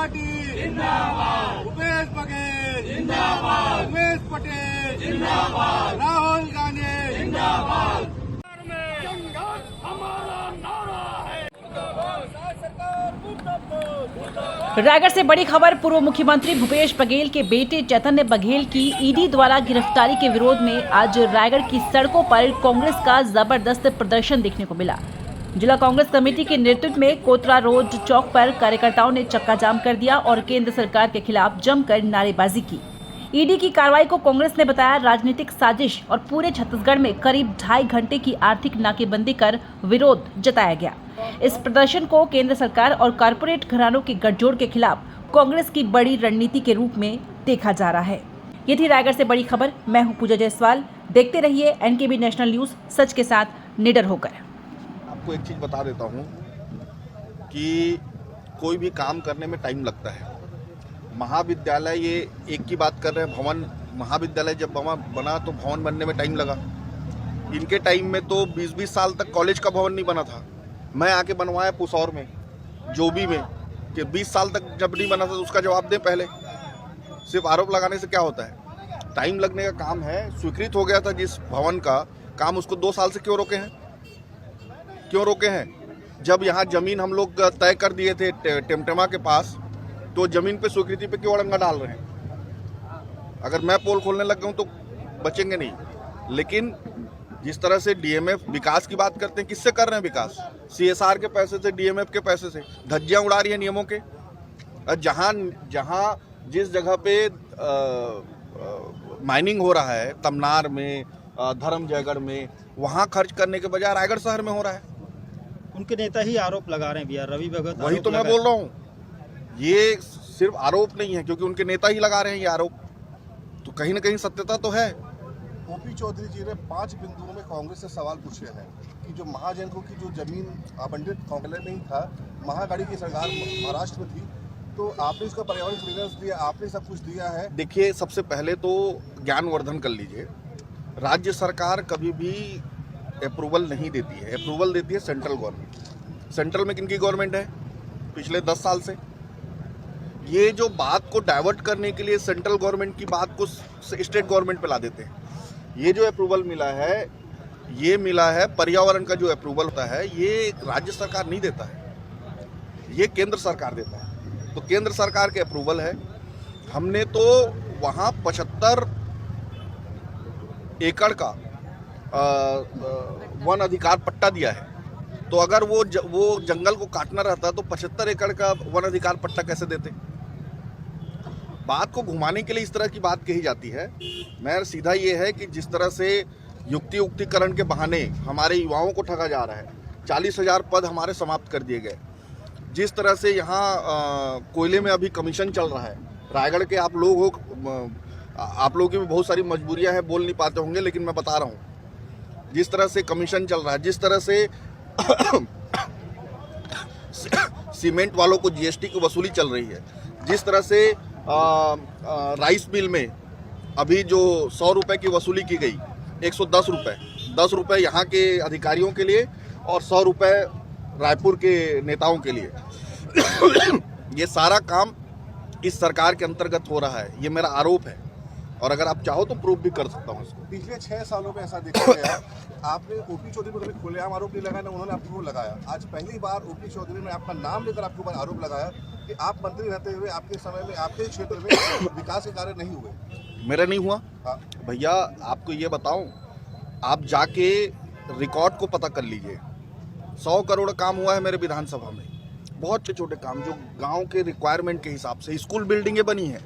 Party जिंदाबाद, भूपेश बघेल जिंदाबाद, उमेश पटेल जिंदाबाद, राहुल गांधी जिंदाबाद। रायगढ़ से बड़ी खबर। पूर्व मुख्यमंत्री भूपेश बघेल के बेटे चैतन्य बघेल की ईडी द्वारा गिरफ्तारी के विरोध में आज रायगढ़ की सड़कों पर कांग्रेस का जबरदस्त प्रदर्शन देखने को मिला। जिला कांग्रेस कमेटी के नेतृत्व में कोतरा रोड चौक पर कार्यकर्ताओं ने चक्का जाम कर दिया और केंद्र सरकार के खिलाफ जमकर नारेबाजी की। ईडी की कार्रवाई को कांग्रेस ने बताया राजनीतिक साजिश और पूरे छत्तीसगढ़ में करीब 2.5 घंटे की आर्थिक नाकेबंदी कर विरोध जताया गया। इस प्रदर्शन को केंद्र सरकार और कारपोरेट घरानों के गठजोड़ के खिलाफ कांग्रेस की बड़ी रणनीति के रूप में देखा जा रहा है। ये थी रायगढ़ से बड़ी खबर। मैं हूं पूजा जायसवाल। देखते रहिए एनकेबी नेशनल न्यूज, सच के साथ निडर होकर। आपको एक चीज बता देता हूं कि कोई भी काम करने में टाइम लगता है। महाविद्यालय, ये एक की बात कर रहे हैं, भवन, महाविद्यालय जब बना तो भवन बनने में टाइम लगा। इनके टाइम में तो 20-20 साल तक कॉलेज का भवन नहीं बना था। मैं आके बनवाया पुसौर में, जोबी में, कि 20 साल तक जब नहीं बना था तो उसका जवाब दें पहले। सिर्फ आरोप लगाने से क्या होता है? टाइम लगने का काम है। स्वीकृत हो गया था जिस भवन का काम, उसको 2 साल से क्यों रोके हैं? क्यों रोके हैं? जब यहाँ जमीन हम लोग तय कर दिए थे टेमटेमा के पास, तो जमीन पे स्वीकृति पे क्यों अड़ंगा डाल रहे हैं? अगर मैं पोल खोलने लग गया हूँ तो बचेंगे नहीं। लेकिन जिस तरह से डीएमएफ विकास की बात करते हैं, किससे कर रहे हैं विकास? सीएसआर के पैसे से, डीएमएफ के पैसे से धज्जियां उड़ा रही है नियमों के। जहां जिस जगह पे माइनिंग हो रहा है, तमनार में, धर्मजयगढ़ में, वहां खर्च करने के बजाय रायगढ़ शहर में हो रहा है। उनके नेता ही आरोप लगा रहे हैं भैया, रवि भगत। वही तो मैं बोल रहा हूँ, ये सिर्फ आरोप नहीं है, क्योंकि उनके नेता ही लगा रहे हैं ये आरोप, तो कहीं ना कहीं सत्यता तो है। ओपी चौधरी जी ने 5 बिंदुओं में कांग्रेस से सवाल पूछे हैं कि जो महाजनों की जो जमीन आवंटित कांग्रेस में ही था, महागाड़ी की सरकार महाराष्ट्र में थी, तो आपने इसका पर्यावरण क्लियरेंस दिया, आपने सब कुछ दिया है। देखिए, सबसे पहले तो ज्ञानवर्धन कर लीजिए। राज्य सरकार कभी भी अप्रूवल नहीं देती है, अप्रूवल देती है सेंट्रल गवर्नमेंट। सेंट्रल में किनकी गवर्नमेंट है पिछले 10 साल से? ये जो बात को डाइवर्ट करने के लिए सेंट्रल गवर्नमेंट की बात को स्टेट गवर्नमेंट पे ला देते हैं। ये जो अप्रूवल मिला है, ये मिला है पर्यावरण का जो अप्रूवल होता है, ये राज्य सरकार नहीं देता है, ये केंद्र सरकार देता है। तो केंद्र सरकार के अप्रूवल है। हमने तो वहाँ 75 एकड़ का वन अधिकार पट्टा दिया है। तो अगर वो जंगल को काटना रहता तो 75 एकड़ का वन अधिकार पट्टा कैसे देते? बात को घुमाने के लिए इस तरह की बात कही जाती है। मैं सीधा ये है कि जिस तरह से युक्तिकरण के बहाने हमारे युवाओं को ठगा जा रहा है, 40,000 पद हमारे समाप्त कर दिए गए। जिस तरह से यहाँ कोयले में अभी कमीशन चल रहा है, रायगढ़ के आप लोग हो, आप लोगों की भी बहुत सारी मजबूरियां हैं, बोल नहीं पाते होंगे, लेकिन मैं बता रहा हूँ, जिस तरह से कमीशन चल रहा है, जिस तरह से सीमेंट वालों को जीएसटी की वसूली चल रही है, जिस तरह से राइस मिल में अभी जो 100 रुपये की वसूली की गई, 110 रुपये, 10 रुपये यहाँ के अधिकारियों के लिए और 100 रुपये रायपुर के नेताओं के लिए, ये सारा काम इस सरकार के अंतर्गत हो रहा है। ये मेरा आरोप है, और अगर आप चाहो तो प्रूफ भी कर सकता हूँ इसको। पिछले 6 सालों में ऐसा देखा गया, आपने ओपी चौधरी को कभी खुलेआम आरोप नहीं लगाया, उन्होंने आपको लगाया। आज पहली बार ओपी चौधरी ने आपका नाम लेकर आपके ऊपर आरोप लगाया कि आप मंत्री रहते हुए आपके समय में आपके क्षेत्र में विकास के कार्य नहीं हुए। मेरा नहीं हुआ? हाँ भैया, आपको ये बताऊं, आप जाके रिकॉर्ड को पता कर लीजिए। 100 करोड़ काम हुआ है मेरे विधानसभा में, बहुत छोटे छोटे काम जो गांव के रिक्वायरमेंट के हिसाब से। स्कूल बिल्डिंगें बनी हैं,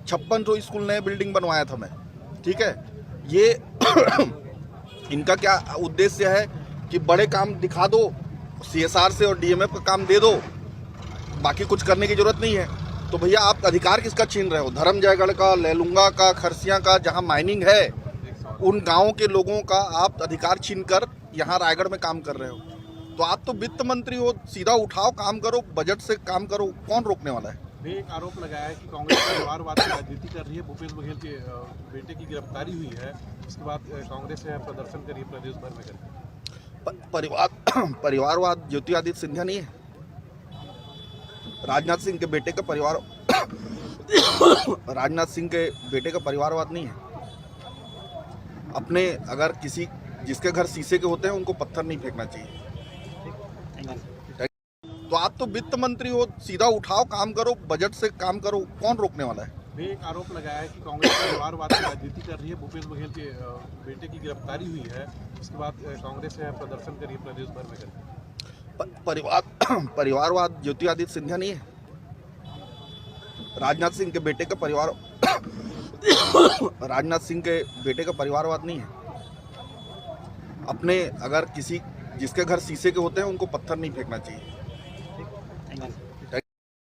56 स्कूल नए बिल्डिंग बनवाया था मैं, ठीक है। ये इनका क्या उद्देश्य है कि बड़े काम दिखा दो, सीएसआर से और डीएमएफ का काम दे दो, बाकी कुछ करने की जरूरत नहीं है। तो भैया, आप अधिकार किसका छीन रहे हो? धर्मजयगढ़ का, लैलूंगा का, खरसिया का, जहां माइनिंग है, उन गांवों के लोगों का आप अधिकार छीनकर यहाँ रायगढ़ में काम कर रहे हो। तो आप तो वित्त मंत्री हो, सीधा उठाओ, काम करो, बजट से काम करो, कौन रोकने वाला है? एक आरोप लगाया है कि कांग्रेस परिवारवाद की राजनीति कर रही है। भूपेश बघेल के बेटे की गिरफ्तारी हुई है, इसके बाद कांग्रेस ने प्रदर्शन करी प्रदेश भर में करके। परिवारवाद ज्योति आदित्य सिंधिया नहीं है? राजनाथ सिंह के बेटे का परिवार राजनाथ सिंह के बेटे का परिवारवाद नहीं है। अपने अगर किसी जिसके घर शीशे के होते हैं उनको पत्थर नहीं फेंकना चाहिए। तो आप तो वित्त मंत्री हो, सीधा उठाओ, काम करो, बजट से काम करो, कौन रोकने वाला है? वे एक आरोप लगाया है कि कांग्रेस परिवारवाद की राजनीति कर रही है। भूपेश बघेल के बेटे की गिरफ्तारी हुई है, उसके बाद कांग्रेस है प्रदर्शन करी है प्रदेश भर में करके। परिवारवाद ज्योतिरादित्य सिंधिया नहीं है। राजनाथ सिंह के बेटे का परिवारवाद नहीं है। अपने अगर किसी जिसके घर शीशे के होते हैं उनको पत्थर नहीं फेंकना चाहिए।